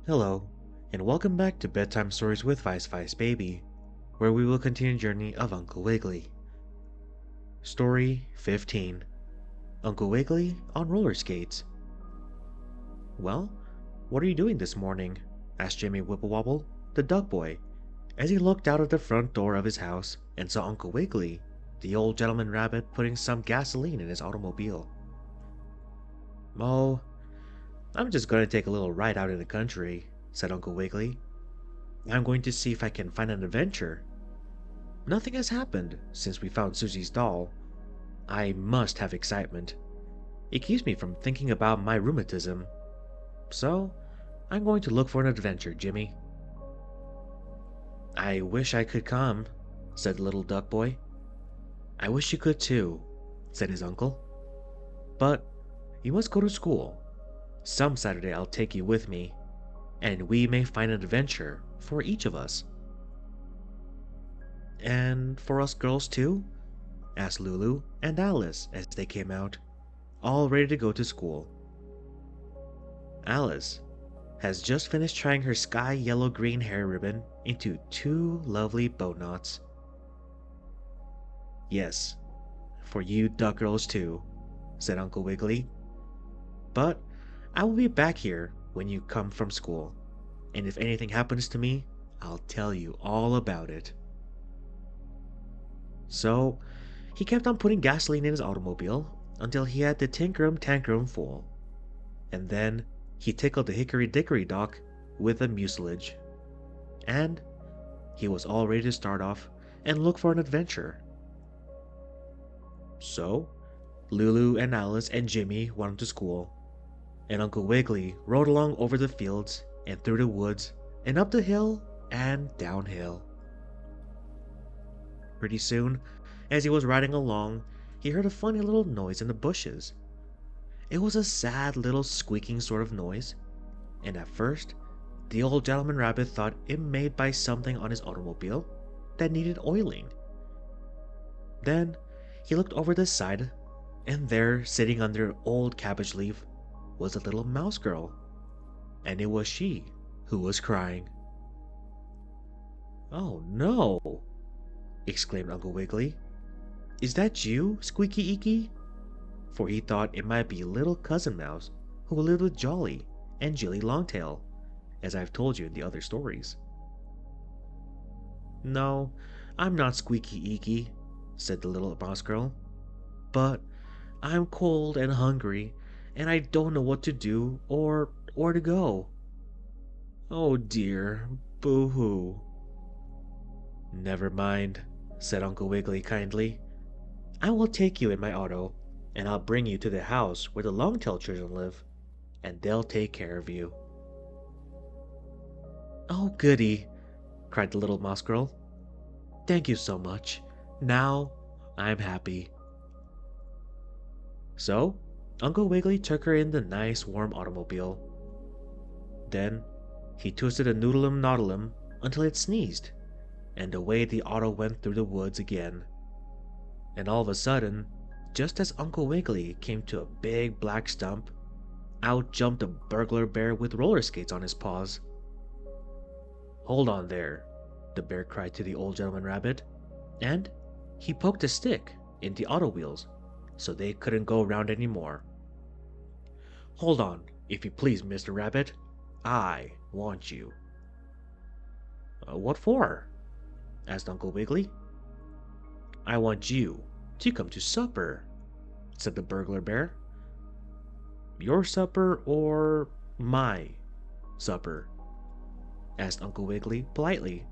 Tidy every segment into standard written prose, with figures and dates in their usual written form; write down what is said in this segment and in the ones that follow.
Hello, and welcome back to Bedtime Stories with Vice Vice Baby, where we will continue the journey of Uncle Wiggily. Story 15: Uncle Wiggily on roller skates. Well, what are you doing this morning? Asked Jimmy Wibblewobble, the duck boy, as he looked out of the front door of his house and saw Uncle Wiggily, the old gentleman rabbit, putting some gasoline in his automobile. Oh, I'm just going to take a little ride out in the country, said Uncle Wiggily. I'm going to see if I can find an adventure. Nothing has happened since we found Susie's doll. I must have excitement. It keeps me from thinking about my rheumatism. So, I'm going to look for an adventure, Jimmy. I wish I could come, said the little duck boy. I wish you could too, said his uncle. But you must go to school. Some Saturday I'll take you with me, and we may find an adventure for each of us. And for us girls too? Asked Lulu and Alice as they came out, all ready to go to school. Alice has just finished tying her sky yellow green hair ribbon into two lovely bow knots. Yes, for you duck girls too, said Uncle Wiggily. But I will be back here when you come from school, and if anything happens to me, I'll tell you all about it. So, he kept on putting gasoline in his automobile until he had the tinkerum tankerum full, and then he tickled the hickory dickory dock with a mucilage, and he was all ready to start off and look for an adventure. So, Lulu and Alice and Jimmy went to school, and Uncle Wiggily rode along over the fields and through the woods and up the hill and downhill. Pretty soon, as he was riding along, he heard a funny little noise in the bushes. It was a sad little squeaking sort of noise, and at first, the old gentleman rabbit thought it made by something on his automobile that needed oiling. Then he looked over the side, and there, sitting under an old cabbage leaf, was a little mouse girl, and it was she who was crying. "Oh no!" exclaimed Uncle Wiggily. "Is that you, Squeaky Eeky?" For he thought it might be little Cousin Mouse who lived with Jolly and Jilly Longtail, as I've told you in the other stories. "No, I'm not Squeaky Eeky," said the little mouse girl. "But I'm cold and hungry, and I don't know what to do or where to go. Oh dear, boo-hoo." "Never mind," said Uncle Wiggily kindly. "I will take you in my auto, and I'll bring you to the house where the Longtail children live, and they'll take care of you." "Oh goody," cried the little mouse girl. "Thank you so much. Now I'm happy." So, Uncle Wiggily took her in the nice warm automobile. Then, he twisted a noodleum noodleum until it sneezed, and away the auto went through the woods again. And all of a sudden, just as Uncle Wiggily came to a big black stump, out jumped a burglar bear with roller skates on his paws. "Hold on there," the bear cried to the old gentleman rabbit, and he poked a stick in the auto wheels so they couldn't go round any more. "Hold on, if you please, Mr. Rabbit. I want you." What for?" asked Uncle Wiggily. "I want you to come to supper," said the burglar bear. "Your supper or my supper?" asked Uncle Wiggily politely.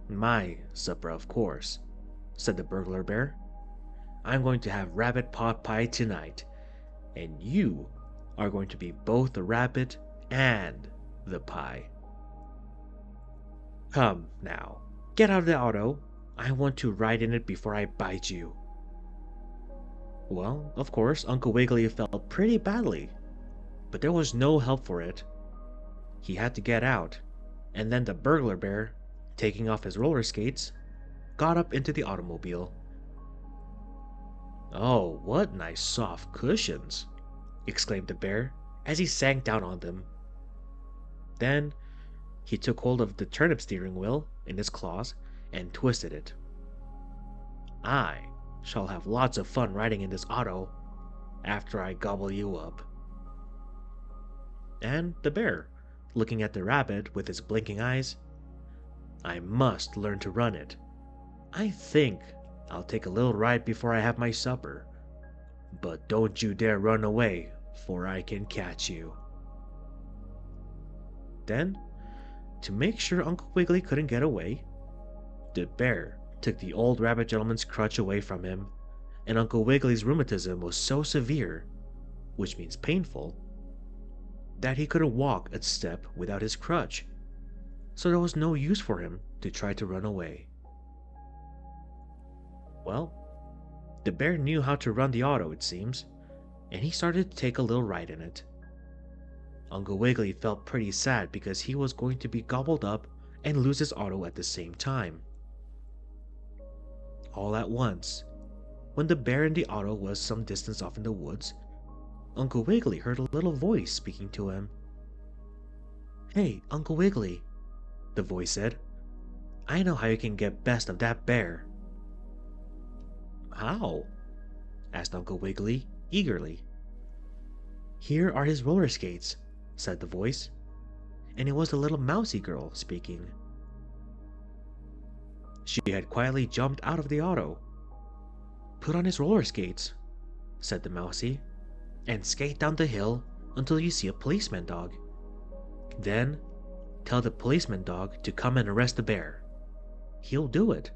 "My supper, of course," said the burglar bear. "I'm going to have rabbit pot pie tonight, and you are going to be both the rabbit and the pie. Come now, get out of the auto. I want to ride in it before I bite you." Well, of course, Uncle Wiggily felt pretty badly, but there was no help for it. He had to get out, and then the burglar bear, taking off his roller skates, got up into the automobile. "Oh, what nice soft cushions!" exclaimed the bear as he sank down on them. Then he took hold of the turnip steering wheel in his claws and twisted it. "I shall have lots of fun riding in this auto after I gobble you up." And the bear, looking at the rabbit with his blinking eyes, "I must learn to run it. I think I'll take a little ride before I have my supper. But don't you dare run away, for I can catch you." Then, to make sure Uncle Wiggily couldn't get away, the bear took the old rabbit gentleman's crutch away from him, and Uncle Wiggily's rheumatism was so severe, which means painful, that he couldn't walk a step without his crutch, so there was no use for him to try to run away. Well, the bear knew how to run the auto, it seems, and he started to take a little ride in it. Uncle Wiggily felt pretty sad because he was going to be gobbled up and lose his auto at the same time. All at once, when the bear in the auto was some distance off in the woods, Uncle Wiggily heard a little voice speaking to him. "Hey, Uncle Wiggily," the voice said, "I know how you can get best of that bear." "How?" asked Uncle Wiggily eagerly. "Here are his roller skates," said the voice, and it was the little mousy girl speaking. She had quietly jumped out of the auto. "Put on his roller skates," said the mousy, "and skate down the hill until you see a policeman dog. Then tell the policeman dog to come and arrest the bear. He'll do it,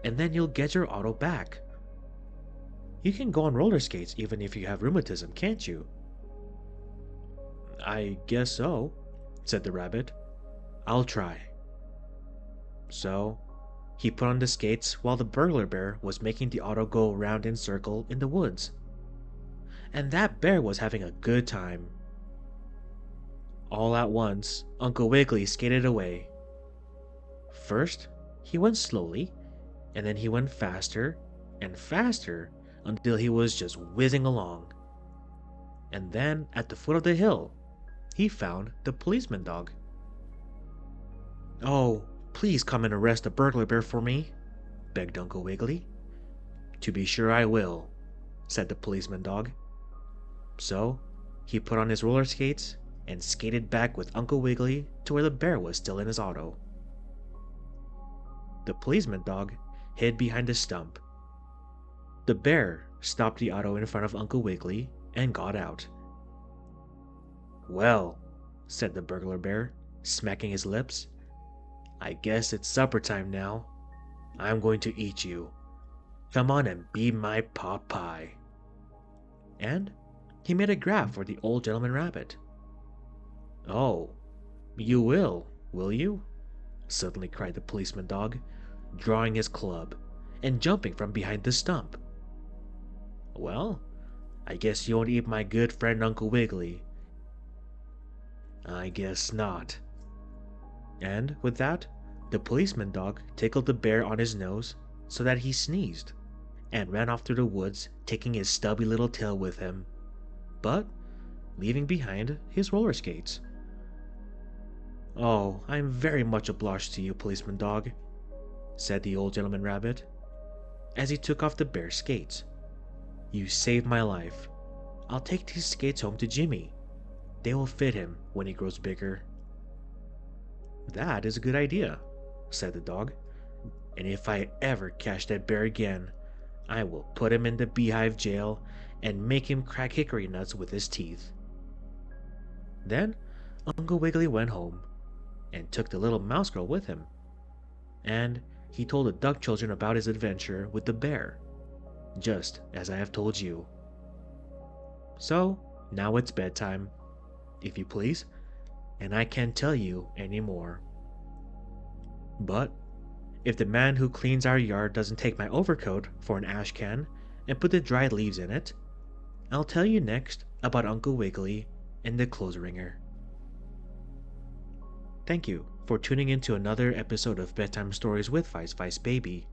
and then you'll get your auto back. You can go on roller skates even if you have rheumatism, can't you?" "I guess so," said the rabbit. "I'll try." So he put on the skates while the burglar bear was making the auto go around in circle in the woods. And that bear was having a good time. All at once, Uncle Wiggily skated away. First, he went slowly, and then he went faster and faster until he was just whizzing along. And then, at the foot of the hill, he found the policeman dog. "Oh, please come and arrest the burglar bear for me," begged Uncle Wiggily. "To be sure I will," said the policeman dog. So he put on his roller skates and skated back with Uncle Wiggily to where the bear was still in his auto. The policeman dog hid behind a stump. The bear stopped the auto in front of Uncle Wiggily and got out. "Well," said the burglar bear, smacking his lips, "I guess it's supper time now. I'm going to eat you. Come on and be my pot pie." And he made a grab for the old gentleman rabbit. "Oh, you will you?" suddenly cried the policeman dog, drawing his club and jumping from behind the stump. "Well, I guess you won't eat my good friend Uncle Wiggily." "I guess not." And with that, the policeman dog tickled the bear on his nose so that he sneezed, and ran off through the woods, taking his stubby little tail with him, but leaving behind his roller skates. "Oh, I'm very much obliged to you, policeman dog," said the old gentleman rabbit, as he took off the bear's skates. "You saved my life. I'll take these skates home to Jimmy. They will fit him when he grows bigger." "That is a good idea," said the dog, "and if I ever catch that bear again, I will put him in the beehive jail and make him crack hickory nuts with his teeth." Then Uncle Wiggily went home and took the little mouse girl with him, and he told the duck children about his adventure with the bear, just as I have told you. So now it's bedtime, if you please, and I can't tell you any more. But if the man who cleans our yard doesn't take my overcoat for an ash can and put the dried leaves in it, I'll tell you next about Uncle Wiggily and the clothes wringer. Thank you for tuning in to another episode of Bedtime Stories with Vice Vice Baby.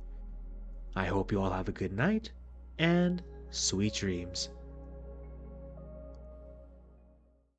I hope you all have a good night and sweet dreams.